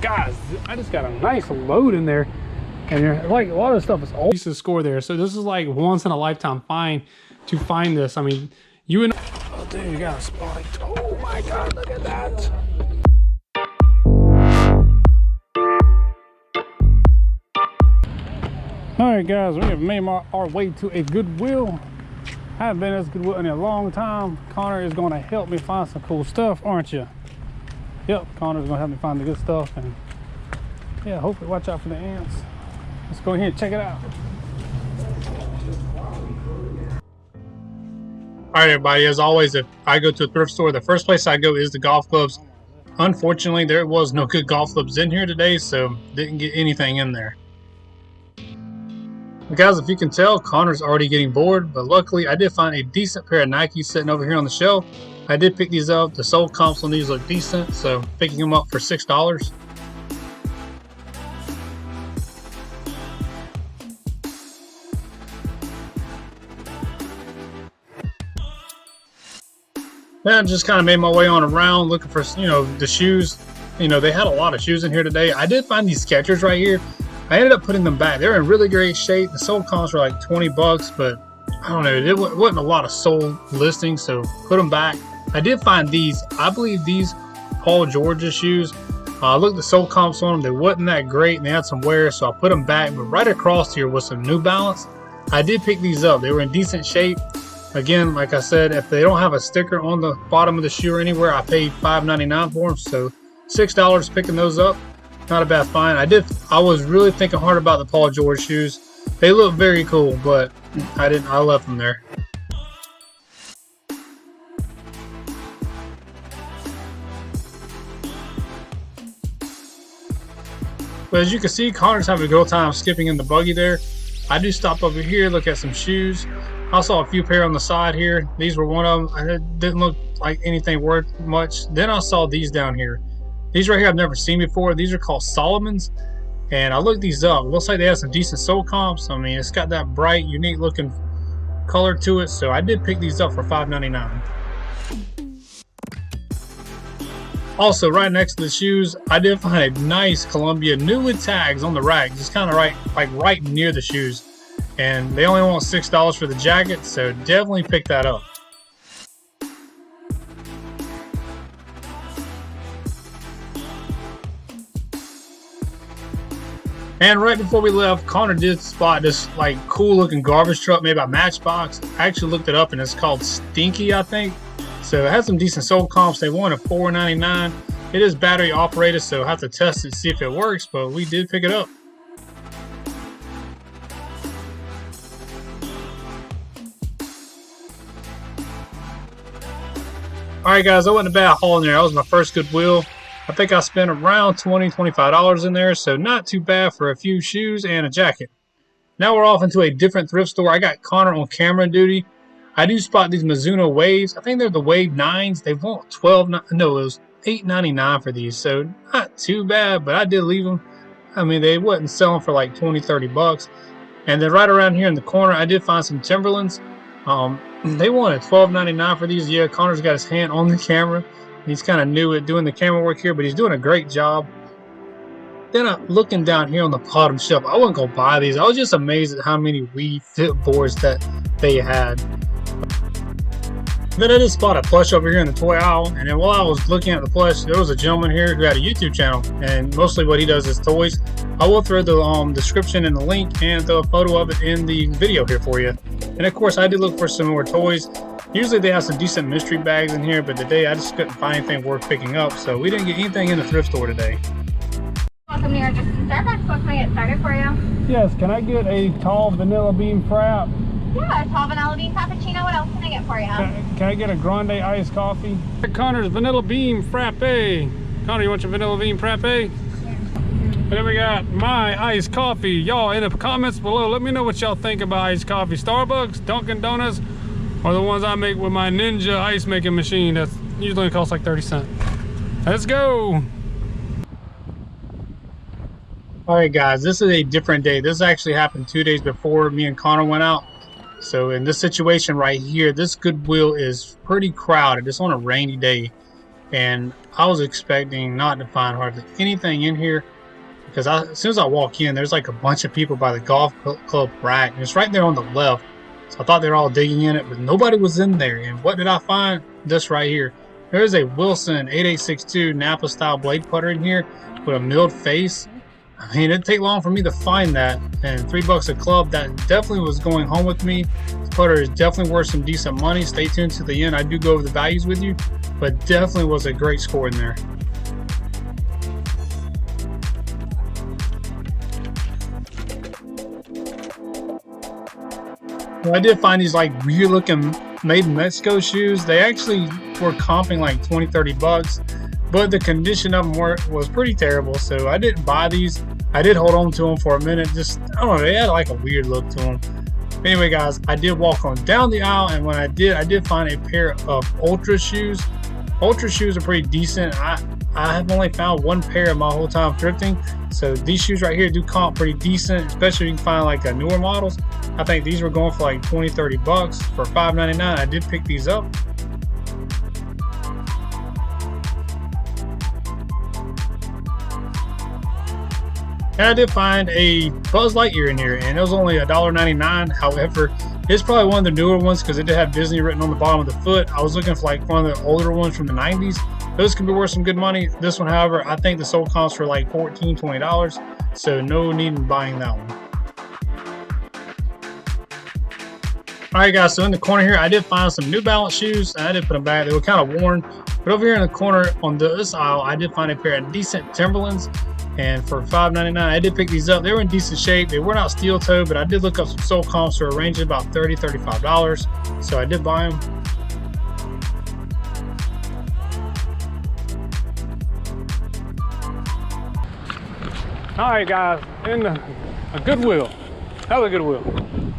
Guys, I just got a nice load in there. And like a lot of the stuff is always to score there. So this is like once in a lifetime find to find this. I mean, you and oh dude, you got a spot. Oh my god, look at that. Alright guys, we have made our way to a Goodwill. I haven't been at this Goodwill in a long time. Connor is going to help me find some cool stuff, aren't you? Yep, Connor's going to help me find the good stuff. And yeah, hopefully watch out for the ants. Let's go ahead and check it out. Alright everybody, as always, if I go to a thrift store, the first place I go is the golf clubs. Unfortunately, there was no good golf clubs in here today, so didn't get anything in there. Guys, if you can tell, Connor's already getting bored, but luckily I did find a decent pair of Nikes sitting over here on the shelf. I did pick these up. The sole comps on these look decent, so picking them up for $6. Then I just kind of made my way on around looking for, the shoes. They had a lot of shoes in here today. I did find these Skechers right here. I ended up putting them back. They're in really great shape. The sole comps were like 20 bucks, but I don't know. There wasn't a lot of sole listings, so put them back. I did find these. I believe these Paul George's shoes. I looked at the sole comps on them. They wasn't that great, and they had some wear, so I put them back. But right across here was some New Balance. I did pick these up. They were in decent shape. Again, like I said, if they don't have a sticker on the bottom of the shoe or anywhere, I paid $5.99 for them, so $6 picking those up. Not a bad find. I was really thinking hard about the Paul George shoes. They look very cool, but I left them there. But as you can see, Connor's having a good time skipping in the buggy there. I do stop over here, look at some shoes. I saw a few pair on the side here. These were one of them. It didn't look like anything worth much. Then I saw these down here. These right here I've never seen before. These are called Solomon's, and I looked these up. It looks like they have some decent sole comps. I mean, it's got that bright, unique looking color to it, so I did pick these up for $5.99. Also, right next to the shoes, I did find a nice Columbia new with tags on the rack, just kind of right near the shoes, and they only want $6 for the jacket, so definitely pick that up. And right before we left, Connor did spot this like cool looking garbage truck made by Matchbox. I actually looked it up and it's called Stinky, I think. So it has some decent sole comps. They wanted $4.99. It is battery operated, so I have to test it to see if it works, but we did pick it up. Alright guys, I wasn't a bad haul in there. That was my first Goodwill. I think I spent around $25 in there, so not too bad for a few shoes and a jacket. Now we're off into a different thrift store. I got Connor on camera duty. I do spot these Mizuno Waves. I think they're the Wave 9s. They want it was $8.99 for these, so not too bad, but I did leave them. I mean, they wasn't selling for like 20-30 bucks. And then right around here in the corner, I did find some Timberlands. They wanted $12.99 for these. Yeah, Connor's got his hand on the camera. He's kind of new at doing the camera work here, but he's doing a great job. Then looking down here on the bottom shelf, I wouldn't go buy these. I was just amazed at how many weed fit boards that they had. Then I did spot a plush over here in the toy aisle, and then while I was looking at the plush, there was a gentleman here who had a YouTube channel, and mostly what he does is toys. I will throw the description and the link and the photo of it in the video here for you. And of course, I did look for some more toys. Usually they have some decent mystery bags in here, but today I just couldn't find anything worth picking up, so we didn't get anything in the thrift store today. Welcome to your Starbucks. What can I get started for you? Yes, can I get a tall vanilla bean frap? Yeah, a tall vanilla bean cappuccino. What else can I get for you? Can I get a grande iced coffee? Connor's vanilla bean frappe. Connor, you want your vanilla bean frappe? Yeah. And then we got my iced coffee. Y'all in the comments below, let me know what y'all think about iced coffee. Starbucks, Dunkin' Donuts, or the ones I make with my Ninja ice making machine that usually costs like 30 cents. Let's go. All right guys, this is a different day. This actually happened 2 days before me and Connor went out. So in this situation right here, this Goodwill is pretty crowded. It's on a rainy day, and I was expecting not to find hardly anything in here because as soon as I walk in, there's like a bunch of people by the golf club rack, and it's right there on the left. So I thought they were all digging in it, but nobody was in there. And what did I find? This right here. There's a Wilson 8862 Napa style blade putter in here with a milled face. I mean, it didn't take long for me to find that, and $3 a club, that definitely was going home with me. This putter is definitely worth some decent money. Stay tuned to the end. I do go over the values with you, but definitely was a great score in there. Well, I did find these like weird looking made in Mexico shoes. They actually were comping like 20-30 bucks, but the condition of them was pretty terrible, so I didn't buy these. I did hold on to them for a minute. Just, I don't know, they had like a weird look to them. Anyway, guys, I did walk on down the aisle, and when I did find a pair of Ultra shoes. Ultra shoes are pretty decent. I have only found one pair of my whole time thrifting, so these shoes right here do comp pretty decent, especially if you can find like newer models. I think these were going for like 20-30 bucks. For $5.99, I did pick these up. And I did find a Buzz Lightyear in here, and it was only $1.99. However, it's probably one of the newer ones because it did have Disney written on the bottom of the foot. I was looking for like one of the older ones from the 90s. Those could be worth some good money. This one, however, I think the sold comps for like $14-20, so no need in buying that one. Alright guys, so in the corner here, I did find some New Balance shoes, and I did put them back. They were kind of worn, but over here in the corner on this aisle, I did find a pair of decent Timberlands, and for $5.99, I did pick these up. They were in decent shape. They were not steel toe, but I did look up some sold comps for a range of about $30-35, so I did buy them. Alright guys, in a Goodwill, hella Goodwill,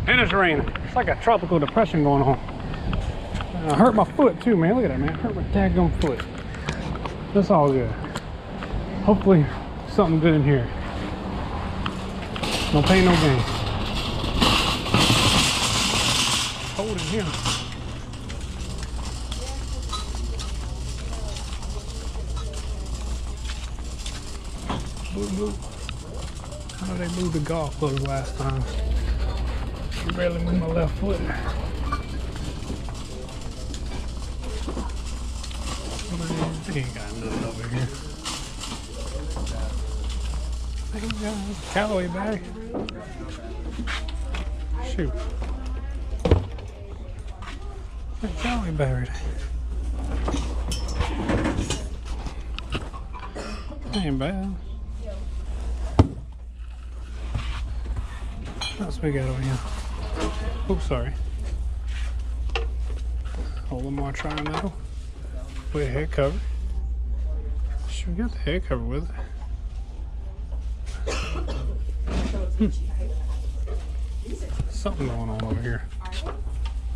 and it's raining. It's like a tropical depression going on. I hurt my foot too, man. Look at that, man. I hurt my daggum foot. That's all good. Hopefully something good in here. No pain, no gain. Cold in here. Blue, blue. How did they move the golf clubs last time? I barely moved my left foot. They ain't got nothing over here. They ain't got a Callaway bag. Shoot. That Callaway bag right there. Ain't bad. What else we got over here? Oops, sorry. Whole Lamar Tri-Metal with a head cover. Should we got the head cover with it? Something going on over here.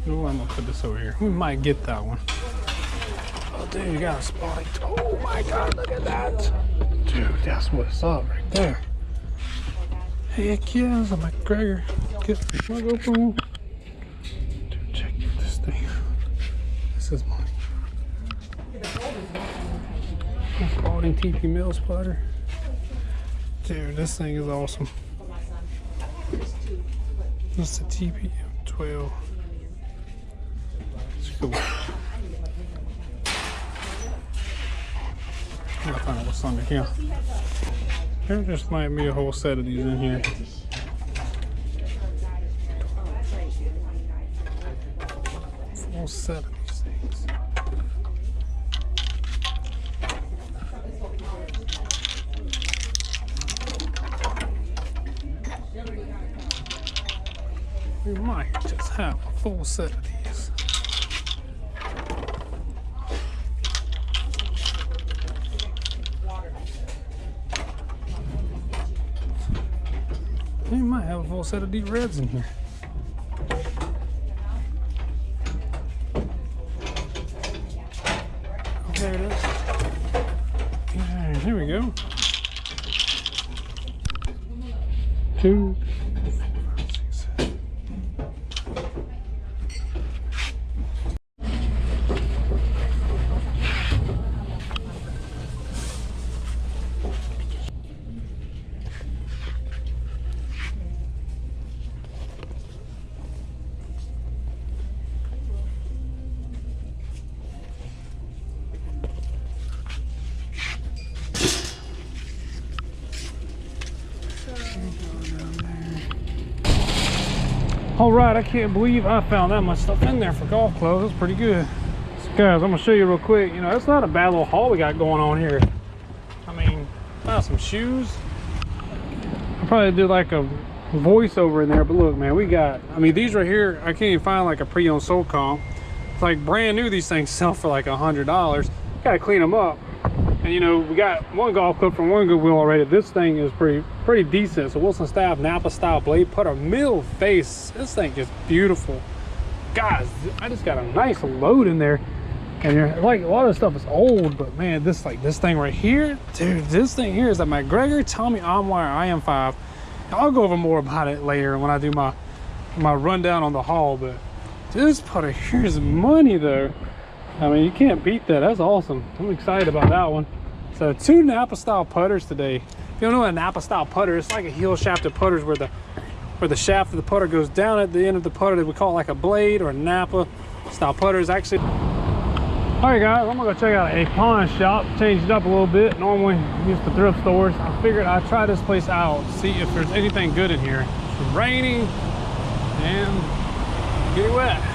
No, I'm gonna put this over here. We might get that one. Oh, dude, you got a spotty. Oh my God, look at that. Dude, that's what's up right there. Heck yeah, it's a McGregor. Get the plug open. Dude, check this thing. This is money. Spalding TP Mill spotter. Dude, this thing is awesome. That's the TP 12. It's cool. I'm gonna find out what's under here. There just might be a whole set of these in here. Full set of these things. We might just have a full set of these. We might have a full set of deep reds in here. There it is. Yeah, here we go. 2, 4, 5, 6, 7. All right, I can't believe I found that much stuff in there for golf clubs. That's pretty good. So guys, I'm gonna show you real quick. You know, it's not a bad little haul we got going on here. I mean, found some shoes. I probably did like a voiceover in there, but look, man, we got, I mean, these right here, I can't even find like a pre-owned sold comp. It's like brand new. These things sell for like $100. Gotta clean them up. And you know, we got one golf club from one Goodwill already. This thing is pretty decent. So Wilson Staff Napa style blade putter, middle face. This thing is beautiful. Guys, I just got a nice load in there. And you're like, a lot of stuff is old, but man, this thing right here, dude, this thing here is a McGregor Tommy Armwire IM5. I'll go over more about it later when I do my rundown on the haul, but this putter here is money though. I mean, you can't beat that. That's awesome. I'm excited about that one. So 2 Napa style putters today. If you don't know what a Napa style putter is, it's like a heel shafted putters where the shaft of the putter goes down at the end of the putter. That we call it like a blade or a Napa style putters. Actually, all right guys, I'm gonna go check out a pawn shop. Changed it up a little bit. Normally used to thrift stores. I figured I'd try this place out, see if there's anything good in here. It's raining and getting wet.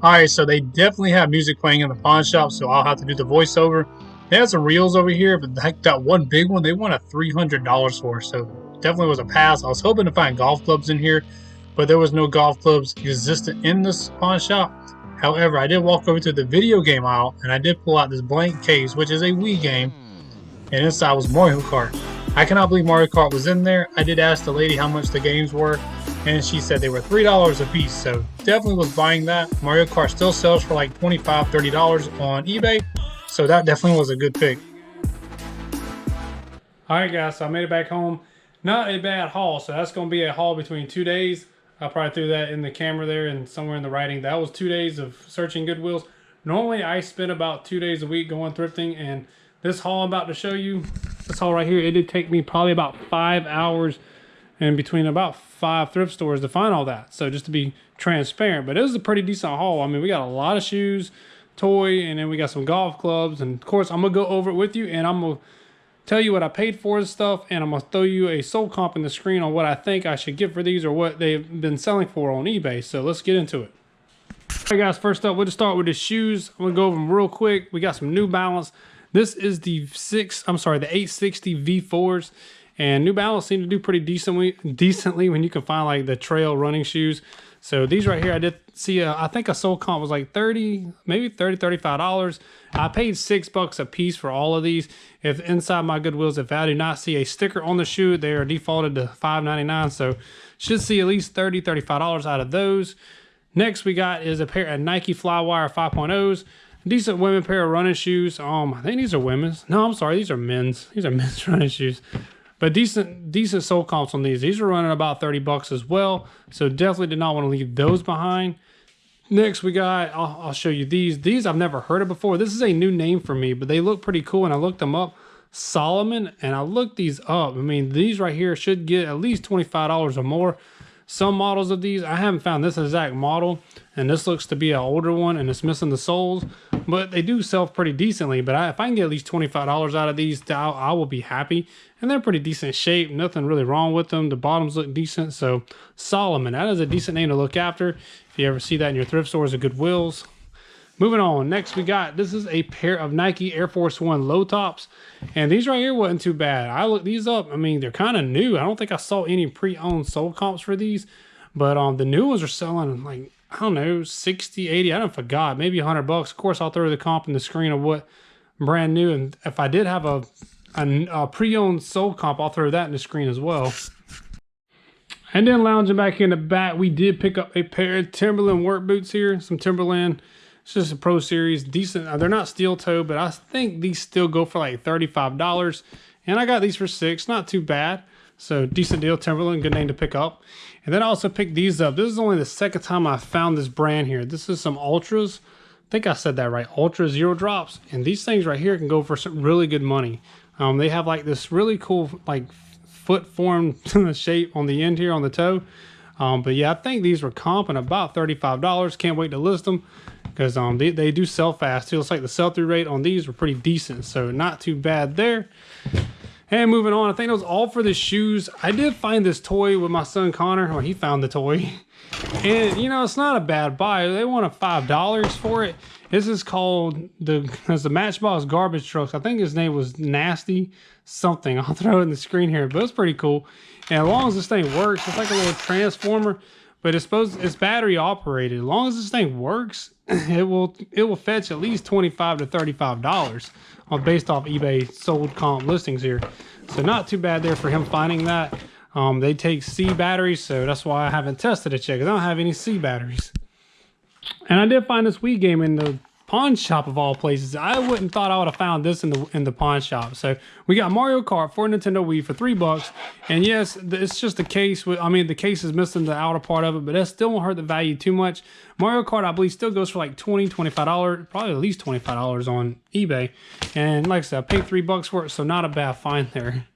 All right, so they definitely have music playing in the pawn shop, so I'll have to do the voiceover. They had some reels over here, but that one big one, they wanted $300 for, so definitely was a pass. I was hoping to find golf clubs in here, but there was no golf clubs existent in this pawn shop. However, I did walk over to the video game aisle, and I did pull out this blank case, which is a Wii game, and inside was Mario Kart. I cannot believe Mario Kart was in there. I did ask the lady how much the games were, and she said they were $3 a piece, so definitely was buying that. Mario Kart still sells for like $25, $30 on eBay, so that definitely was a good pick. All right guys, so I made it back home. Not a bad haul, so that's gonna be a haul between 2 days. I probably threw that in the camera there and somewhere in the writing. That was 2 days of searching Goodwills. Normally I spend about 2 days a week going thrifting, and this haul I'm about to show you, this haul right here, it did take me probably about 5 hours and between about 5 thrift stores to find all that. So just to be transparent, but it was a pretty decent haul. I mean, we got a lot of shoes, toy, and then we got some golf clubs. And of course, I'm gonna go over it with you, and I'm gonna tell you what I paid for this stuff, and I'm gonna throw you a sold comp in the screen on what I think I should get for these or what they've been selling for on eBay. So let's get into it. All right guys, first up, we'll just start with the shoes. I'm gonna go over them real quick. We got some New Balance. This is the 860 V4s. And New Balance seem to do pretty decently when you can find like the trail running shoes. So these right here, I did see I think a sold comp was like maybe $35. I paid $6 a piece for all of these. If inside my Goodwills, if I do not see a sticker on the shoe, they are defaulted to $5.99. So should see at least $35 out of those. Next we got is a pair of Nike Flywire 5.0s. Decent women pair of running shoes. I think these are women's. No, I'm sorry, these are men's. These are men's running shoes. But decent sold comps on these. These are running about $30 as well. So definitely did not want to leave those behind. Next we got, I'll show you these. These I've never heard of before. This is a new name for me, but they look pretty cool, and I looked them up. Solomon, and I looked these up. I mean, these right here should get at least $25 or more. Some models of these, I haven't found this exact model, and this looks to be an older one, and it's missing the soles, but they do sell pretty decently. But if I can get at least $25 out of these, I will be happy. And they're pretty decent shape, nothing really wrong with them. The bottoms look decent. So Solomon, that is a decent name to look after if you ever see that in your thrift stores or Goodwills. Moving on, next we got, this is a pair of Nike Air Force One low tops, and these right here wasn't too bad. I looked these up. I mean, they're kind of new. I don't think I saw any pre-owned sold comps for these, but the new ones are selling like, I don't know, 60, 80, I don't forgot, maybe $100. Of course, I'll throw the comp in the screen of what brand new, and if I did have a pre-owned sold comp, I'll throw that in the screen as well. And then lounging back in the back, we did pick up a pair of Timberland work boots here, some Timberland. It's just a Pro Series, decent. They're not steel toe, but I think these still go for like $35. And I got these for $6, not too bad. So decent deal, Timberland, good name to pick up. And then I also picked these up. This is only the second time I found this brand here. This is some Ultras. I think I said that right, Ultra Zero Drops. And these things right here can go for some really good money. They have like this really cool like foot formed shape on the end here on the toe. But yeah, I think these were comping about $35. Can't wait to list them, because they do sell fast too. Looks like the sell-through rate on these were pretty decent, so not too bad there. And moving on, I think that was all for the shoes. I did find this toy with my son Connor. Well, he found the toy. And, you know, it's not a bad buy. They wanted $5 for it. This is called the Matchbox Garbage Trucks. I think his name was Nasty something. I'll throw it in the screen here, but it's pretty cool. And as long as this thing works, it's like a little transformer, but it's battery operated. As long as this thing works, it will fetch at least $25 to $35 based off eBay sold comp listings here. So not too bad there for him finding that. They take C batteries, so that's why I haven't tested it yet, because I don't have any C batteries. And I did find this Wii game in the pawn shop of all places. I wouldn't thought I would have found this in the pawn shop. So we got Mario Kart for Nintendo Wii for $3. And yes, it's just the case with, I mean, the case is missing the outer part of it, but that still won't hurt the value too much. Mario Kart, I believe, still goes for like $20, $25, probably at least $25 on eBay. And like I said, I paid $3 for it, so not a bad find there.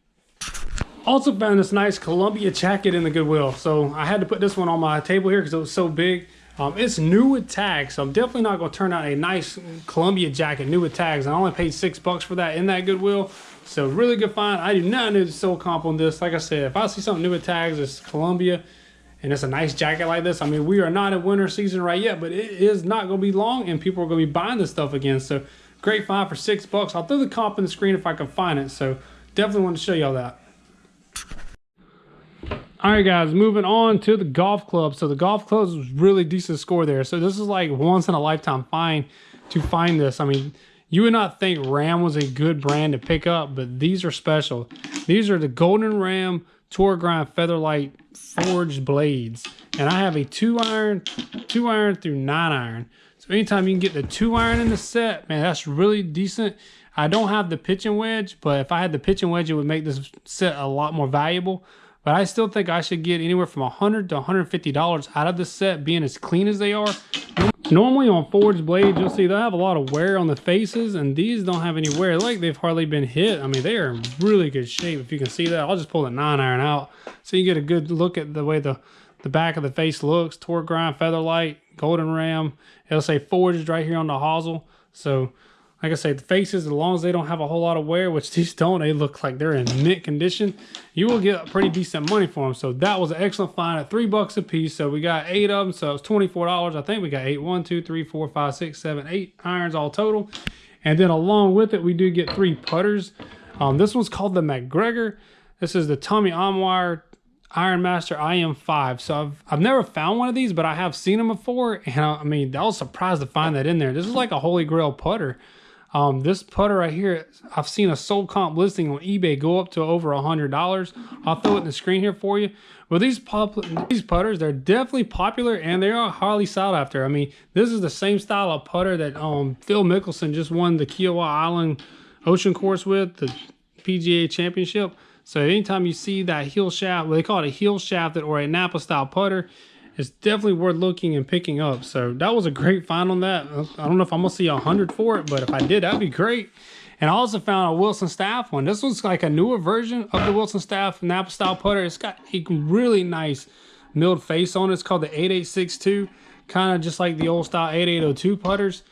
Also found this nice Columbia jacket in the Goodwill. So I had to put this one on my table here because it was so big. It's new with tags, so I'm definitely not going to turn out a nice Columbia jacket new with tags. I only paid $6 for that in that Goodwill, so really good find. I do not know the sold comp on this. Like I said, if I see something new with tags, it's Columbia, and it's a nice jacket like this. I mean, we are not in winter season right yet, but it is not going to be long, and people are going to be buying this stuff again. So great find for $6. I'll throw the comp in the screen if I can find it. So definitely want to show y'all that. All right, guys, moving on to the golf club. So the golf clubs was really decent score there. So this is like once in a lifetime find to find this. I mean, you would not think Ram was a good brand to pick up, but these are special. These are the Golden Ram Tour Grind Featherlight forged blades. And I have a 2-iron through 9-iron. So anytime you can get the 2-iron in the set, man, that's really decent. I don't have the pitching wedge, but if I had the pitching wedge, it would make this set a lot more valuable. But I still think I should get anywhere from $100 to $150 out of this set, being as clean as they are. Normally on forged blades, you'll see they'll have a lot of wear on the faces, and these don't have any wear. Like they've hardly been hit. I mean, they are in really good shape. If you can see that, I'll just pull the 9-iron out so you get a good look at the way the back of the face looks. Tour Grind Featherlight, Golden Ram. It'll say forged right here on the hosel. So like I say, the faces, as long as they don't have a whole lot of wear, which these don't, they look like they're in mint condition, you will get pretty decent money for them. So that was an excellent find at $3 a piece. So we got 8 of them, so it's $24. I think we got 8, 1, 2, 3, 4, 5, 6, 7, 8 irons all total. And then along with it, we do get 3 putters. This one's called the McGregor. This is the Tommy Onwire Iron Master IM5. So I've never found one of these, but I have seen them before. And I mean, I was surprised to find that in there. This is like a holy grail putter. This putter right here, I've seen a sold comp listing on eBay go up to over $100. I'll throw it in the screen here for you. But these putters, they're definitely popular, and they are highly sought after. I mean, this is the same style of putter that Phil Mickelson just won the Kiowa Island Ocean Course with, the PGA Championship. So anytime you see that heel shaft, well, they call it a heel shafted or a Napa style putter, it's definitely worth looking and picking up. So that was a great find on that. I don't know if I'm gonna see 100 for it, but if I did, that'd be great. And I also found a Wilson Staff one. This was like a newer version of the Wilson Staff Napa style putter. It's got a really nice milled face on it. It's called the 8862, kind of just like the old style 8802 putters.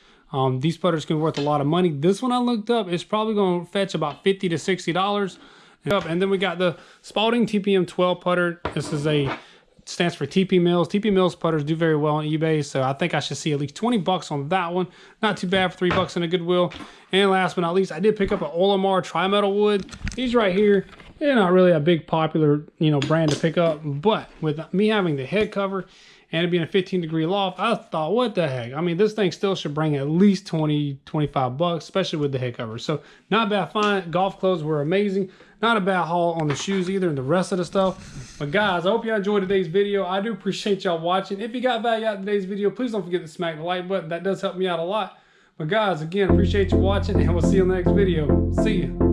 These putters can be worth a lot of money. This one I looked up, it's probably gonna fetch about $50 to $60. And then we got the Spalding TPM 12 putter. This is stands for TP Mills. TP Mills putters do very well on eBay, so I think I should see at least $20 on that one. Not too bad for $3 in a Goodwill. And last but not least, I did pick up an Olimar tri-metal wood. These right here, they're not really a big popular, brand to pick up, but with me having the head cover and it being a 15-degree loft, I thought, what the heck? I mean, this thing still should bring at least $20, $25, especially with the head cover. So not bad find. Golf clothes were amazing. Not a bad haul on the shoes either and the rest of the stuff. But guys, I hope y'all enjoyed today's video. I do appreciate y'all watching. If you got value out of today's video, please don't forget to smack the like button. That does help me out a lot. But guys, again, appreciate you watching, and we'll see you in the next video. See ya.